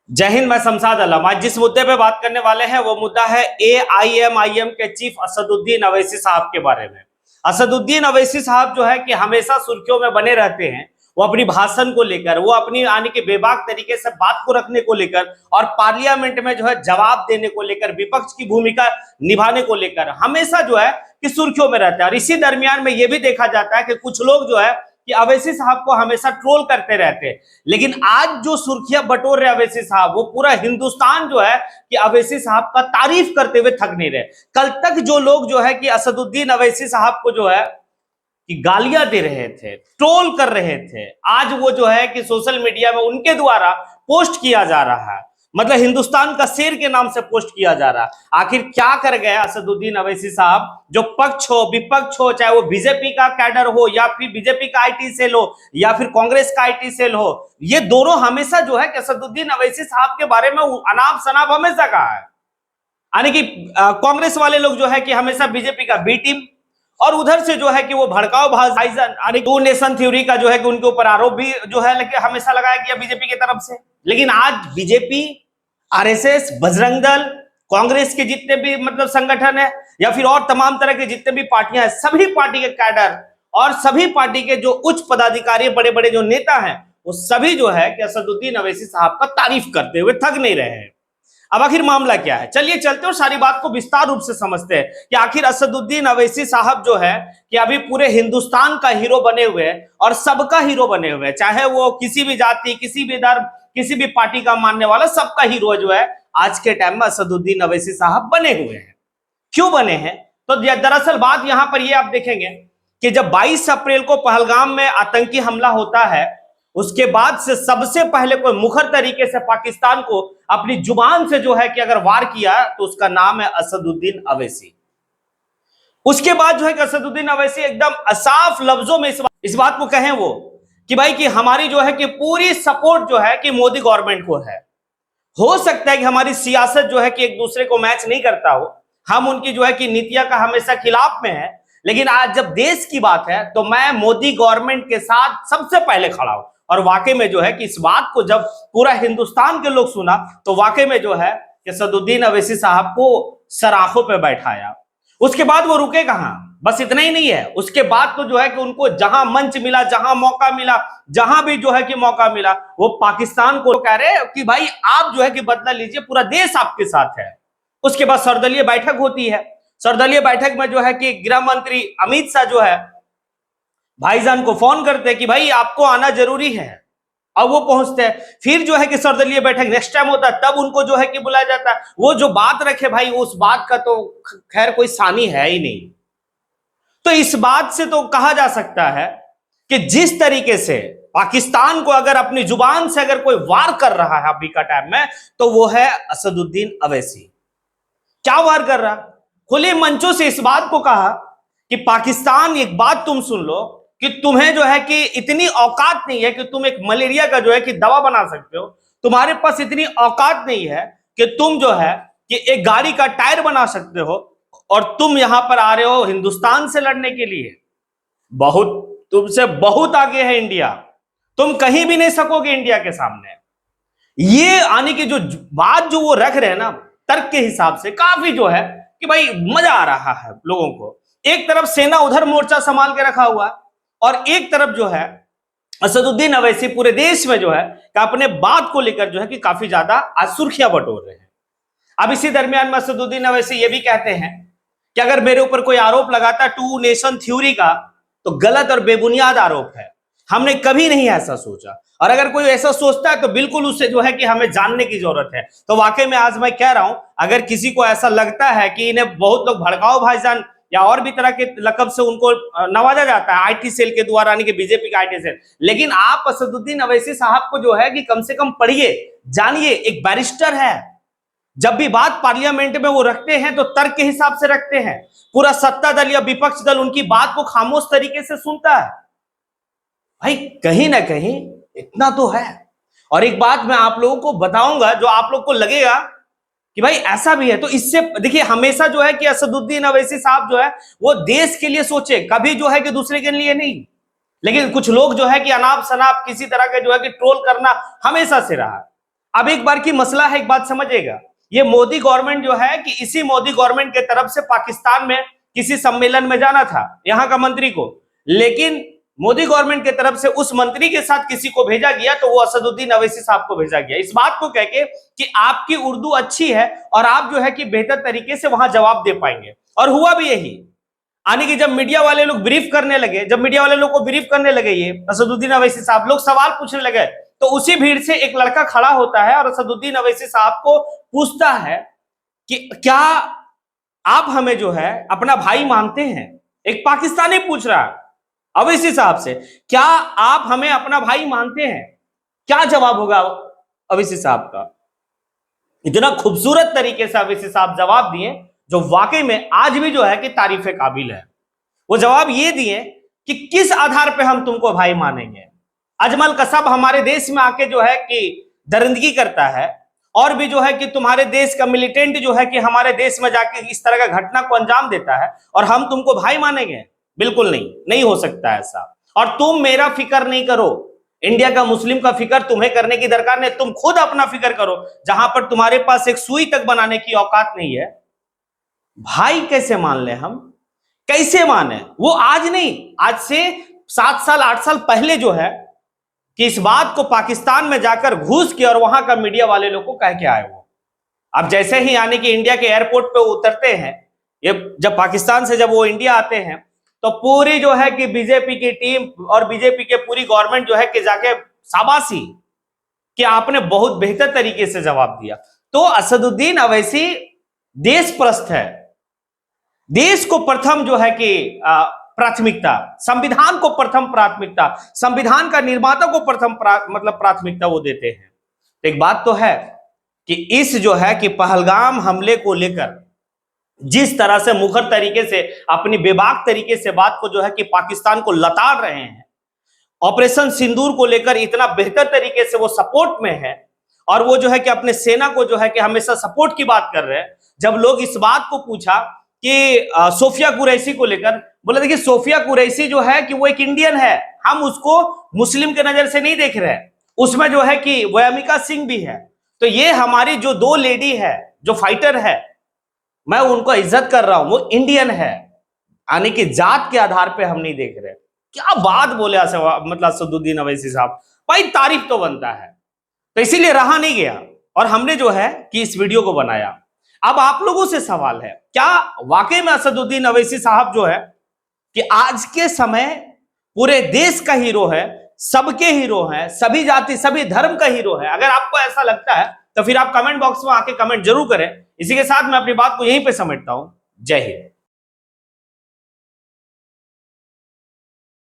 जय हिंद। मैं शमशाद आलम। आज जिस मुद्दे पे बात करने वाले हैं वो मुद्दा है एआईएमआईएम के चीफ असदुद्दीन अवैसी साहब के बारे में। असदुद्दीन अवैसी साहब जो है कि हमेशा सुर्खियों में बने रहते हैं। वो अपनी भाषण को लेकर, वो अपनी आने के बेबाक तरीके से बात को रखने को लेकर और पार्लियामेंट में जो है जवाब देने को लेकर, विपक्ष की भूमिका निभाने को लेकर हमेशा जो है कि सुर्खियों में रहता है। और इसी दरमियान में ये भी देखा जाता है कि कुछ लोग जो है कि अवैसी साहब को हमेशा ट्रोल करते रहते हैं। लेकिन आज जो सुर्खियां बटोर रहे अवैसी साहब, वो पूरा हिंदुस्तान जो है कि अवैसी साहब का तारीफ करते हुए थक नहीं रहे। कल तक जो लोग जो है कि असदुद्दीन अवैसी साहब को जो है कि गालियां दे रहे थे, ट्रोल कर रहे थे, आज वो जो है कि सोशल मीडिया में उनके द्वारा पोस्ट किया जा रहा है। मतलब हिंदुस्तान का शेर के नाम से पोस्ट किया जा रहा है। आखिर क्या कर गया असदुद्दीन अवैसी साहब? जो पक्ष हो विपक्ष हो, चाहे वो बीजेपी का कैडर हो या फिर बीजेपी का आईटी सेल हो या फिर कांग्रेस का आईटी सेल हो, ये दोनों हमेशा जो है कि असदुद्दीन अवैसी साहब के बारे में अनाप शनाप हमेशा कहा है। यानी कि कांग्रेस वाले लोग जो है कि हमेशा बीजेपी का बी टीम, और उधर से जो है कि वो भड़काऊ भाईजान यानी टू नेशन थ्योरी का जो है कि उनके ऊपर आरोप भी जो है हमेशा लगाया गया बीजेपी की तरफ से। लेकिन आज बीजेपी, आरएसएस, बजरंग दल, कांग्रेस के जितने भी मतलब संगठन है या फिर और तमाम तरह के जितने भी पार्टियां हैं, सभी पार्टी के कैडर और सभी पार्टी के जो उच्च पदाधिकारी, बड़े बड़े जो नेता हैं, वो सभी जो है कि असदुद्दीन अवैसी साहब का तारीफ करते हुए थक नहीं रहे हैं। अब आखिर मामला क्या है, चलिए चलते और सारी बात को विस्तार रूप से समझते हैं कि आखिर असदुद्दीन अवैसी साहब जो है कि अभी पूरे हिंदुस्तान का हीरो बने हुए हैं और सबका हीरो बने हुए हैं। चाहे वो किसी भी जाति, किसी भी धर्म, किसी भी पार्टी का मानने वाला, सबका हीरो जो है आज के टाइम में असदुद्दीन अवैसी साहब बने हुए हैं। क्यों बने हैं? तो दरअसल बात यहां पर ये आप देखेंगे कि जब 22 अप्रैल को पहलगाम में आतंकी हमला होता है, उसके बाद से सबसे पहले कोई मुखर तरीके से पाकिस्तान को अपनी जुबान से जो है कि अगर वार किया तो उसका नाम है असदुद्दीन अवैसी। उसके बाद जो है कि असदुद्दीन अवैसी एकदम असाफ लफ्जों में इस बात को कहें वो कि भाई कि हमारी जो है कि पूरी सपोर्ट जो है कि मोदी गवर्नमेंट को है। हो सकता है कि हमारी सियासत जो है कि एक दूसरे को मैच नहीं करता हो, हम उनकी जो है कि नीतियां का हमेशा खिलाफ में है, लेकिन आज जब देश की बात है तो मैं मोदी गवर्नमेंट के साथ सबसे पहले खड़ा हूं। और वाकई में जो है कि इस बात को जब पूरा हिंदुस्तान के लोग सुना तो वाकई में जो है कि असदुद्दीन अवैसी साहब को सराखों पे बैठाया। उसके बाद वो रुके कहां? बस इतना ही नहीं है, उसके बाद तो जो है कि उनको जहां मंच मिला, जहां मौका मिला, जहां भी जो है कि मौका मिला, वो पाकिस्तान को कह रहे कि भाई आप जो है कि बदला लीजिए, पूरा देश आपके साथ है। उसके बाद सर्वदलीय बैठक होती है। सर्वदलीय बैठक में जो है कि गृह मंत्री अमित शाह जो है भाईजान को फोन करते हैं कि भाई आपको आना जरूरी है। अब वो पहुंचते हैं। फिर जो है कि सर्वदलीय बैठक नेक्स्ट टाइम होता है, तब उनको जो है कि बुलाया जाता है। वो जो बात रखे भाई, उस बात का तो खैर कोई सानी है ही नहीं। तो इस बात से तो कहा जा सकता है कि जिस तरीके से पाकिस्तान को अगर अपनी जुबान से अगर कोई वार कर रहा है अभी का टाइम में, तो वो है असदुद्दीन अवैसी। क्या वार कर रहा? खुले मंचों से इस बात को कहा कि पाकिस्तान, एक बात तुम सुन लो कि तुम्हें जो है कि इतनी औकात नहीं है कि तुम एक मलेरिया का जो है कि दवा बना सकते हो। तुम्हारे पास इतनी औकात नहीं है कि तुम जो है कि एक गाड़ी का टायर बना सकते हो, और तुम यहां पर आ रहे हो हिंदुस्तान से लड़ने के लिए। बहुत, तुमसे बहुत आगे है इंडिया, तुम कहीं भी नहीं सकोगे इंडिया के सामने। ये आने की जो बात जो वो रख रहे हैं ना, तर्क के हिसाब से काफी जो है कि भाई मजा आ रहा है लोगों को। एक तरफ सेना उधर मोर्चा संभाल के रखा हुआ और एक तरफ जो है असदुद्दीन अवैसी पूरे देश में जो है कि अपने बात को लेकर जो है कि काफी ज्यादा आज सुर्खियां बटोर रहे हैं। अब इसी दरमियान में असदुद्दीन अवैसी ये भी कहते हैं कि अगर मेरे ऊपर कोई आरोप लगाता टू नेशन थ्योरी का, तो गलत और बेबुनियाद आरोप है। हमने कभी नहीं ऐसा सोचा, और अगर कोई ऐसा सोचता है तो बिल्कुल उससे जो है कि हमें जानने की जरूरत है। तो वाकई में आज मैं कह रहा हूं, अगर किसी को ऐसा लगता है कि इन्हें बहुत लोग भड़काओ भाईजान या और भी तरह के लकब से उनको नवाजा जाता है आईटी सेल के द्वारा, यानी कि बीजेपी का आईटी सेल, लेकिन आप असदुद्दीन अवैसी साहब को जो है कि कम से कम पढ़िए, जानिए। एक बैरिस्टर है, जब भी बात पार्लियामेंट में वो रखते हैं तो तर्क के हिसाब से रखते हैं। पूरा सत्ता दल या विपक्ष दल उनकी बात को खामोश तरीके से सुनता है। भाई कहीं ना कहीं इतना तो है। और एक बात मैं आप लोगों को बताऊंगा जो आप लोग को लगेगा कि भाई ऐसा भी है, तो इससे देखिए हमेशा जो है कि असदुद्दीन अवैसी साहब जो है वो देश के लिए सोचे, कभी जो है कि दूसरे के लिए नहीं। लेकिन कुछ लोग जो है कि अनाप शनाप किसी तरह के जो है कि ट्रोल करना हमेशा से रहा। अब एक बार की मसला है, एक बात समझिएगा, ये मोदी गवर्नमेंट जो है कि इसी मोदी गवर्नमेंट के तरफ से पाकिस्तान में किसी सम्मेलन में जाना था यहां का मंत्री को, लेकिन मोदी गवर्नमेंट की तरफ से उस मंत्री के साथ किसी को भेजा गया तो वो असदुद्दीन अवैसी साहब को भेजा गया, इस बात को कह के कि आपकी उर्दू अच्छी है और आप जो है कि बेहतर तरीके से वहां जवाब दे पाएंगे। और हुआ भी यही, यानी कि जब मीडिया वाले लोग ब्रीफ करने लगे, जब मीडिया वाले लोग को ब्रीफ करने लगे, ये असदुद्दीन अवैसी साहब लोग सवाल पूछने लगे, तो उसी भीड़ से एक लड़का खड़ा होता है और असदुद्दीन अवैसी साहब को पूछता है कि क्या आप हमें जो है अपना भाई मानते हैं। एक पाकिस्तानी पूछ रहा है अवैसी साहब से, क्या आप हमें अपना भाई मानते हैं। क्या जवाब होगा अवैसी साहब का। इतना खूबसूरत तरीके से अवैसी साहब जवाब दिए जो वाकई में आज भी जो है कि तारीफ काबिल है। वो जवाब ये दिए कि किस आधार पे हम तुमको भाई मानेंगे। अजमल कसाब हमारे देश में आके जो है कि दरिंदगी करता है और भी जो है कि तुम्हारे देश का मिलिटेंट जो है कि हमारे देश में जाके इस तरह का घटना को अंजाम देता है और हम तुमको भाई मानेंगे। बिल्कुल नहीं, नहीं हो सकता ऐसा। और तुम मेरा फिक्र नहीं करो, इंडिया का मुस्लिम का फिक्र तुम्हें करने की दरकार नहीं, तुम खुद अपना फिक्र करो जहां पर तुम्हारे पास एक सुई तक बनाने की औकात नहीं है। भाई कैसे मान ले हम, कैसे माने। वो आज नहीं, आज से 7 साल 8 साल पहले जो है कि इस बात को पाकिस्तान में जाकर घुस के और वहां का मीडिया वाले लोग को कह के आए वो। अब जैसे ही यानी कि इंडिया के एयरपोर्ट पे उतरते हैं, ये जब पाकिस्तान से जब वो इंडिया आते हैं तो पूरी जो है कि बीजेपी की टीम और बीजेपी के पूरी गवर्नमेंट जो है कि जाके शाबाशी कि आपने बहुत बेहतर तरीके से जवाब दिया। तो असदुद्दीन अवैसी देशप्रस्थ है, देश को प्रथम जो है कि प्राथमिकता, संविधान को प्रथम प्राथमिकता, संविधान का निर्माता को प्रथम मतलब प्राथमिकता वो देते हैं। तो एक बात तो है कि इस जो है कि पहलगाम हमले को लेकर जिस तरह से मुखर तरीके से अपनी बेबाक तरीके से बात को जो है कि पाकिस्तान को लताड़ रहे हैं, ऑपरेशन सिंदूर को लेकर इतना बेहतर तरीके से वो सपोर्ट में है और वो जो है कि अपने सेना को जो है कि हमेशा सपोर्ट की बात कर रहे हैं। जब लोग इस बात को पूछा कि सोफिया कुरैशी को लेकर, बोले देखिए सोफिया कुरैशी जो है कि वो एक इंडियन है, हम उसको मुस्लिम के नजर से नहीं देख रहे हैं, उसमें जो है कि व्यामिका सिंह भी है। तो ये हमारी जो 2 लेडी है जो फाइटर है, मैं उनको इज्जत कर रहा हूं, वो इंडियन है, यानी कि जात के आधार पे हम नहीं देख रहे। क्या बात बोले मतलब असदुद्दीन अवैसी साहब, भाई तारीफ तो बनता है। तो इसीलिए रहा नहीं गया और हमने जो है कि इस वीडियो को बनाया। अब आप लोगों से सवाल है, क्या वाकई में असदुद्दीन अवैसी साहब जो है कि आज के समय पूरे देश का हीरो है, सबके हीरो है, सभी जाति सभी धर्म का हीरो है? अगर आपको ऐसा लगता है तो फिर आप कमेंट बॉक्स में आके कमेंट जरूर करें। इसी के साथ मैं अपनी बात को यहीं पे समेटता हूं। जय हिंद।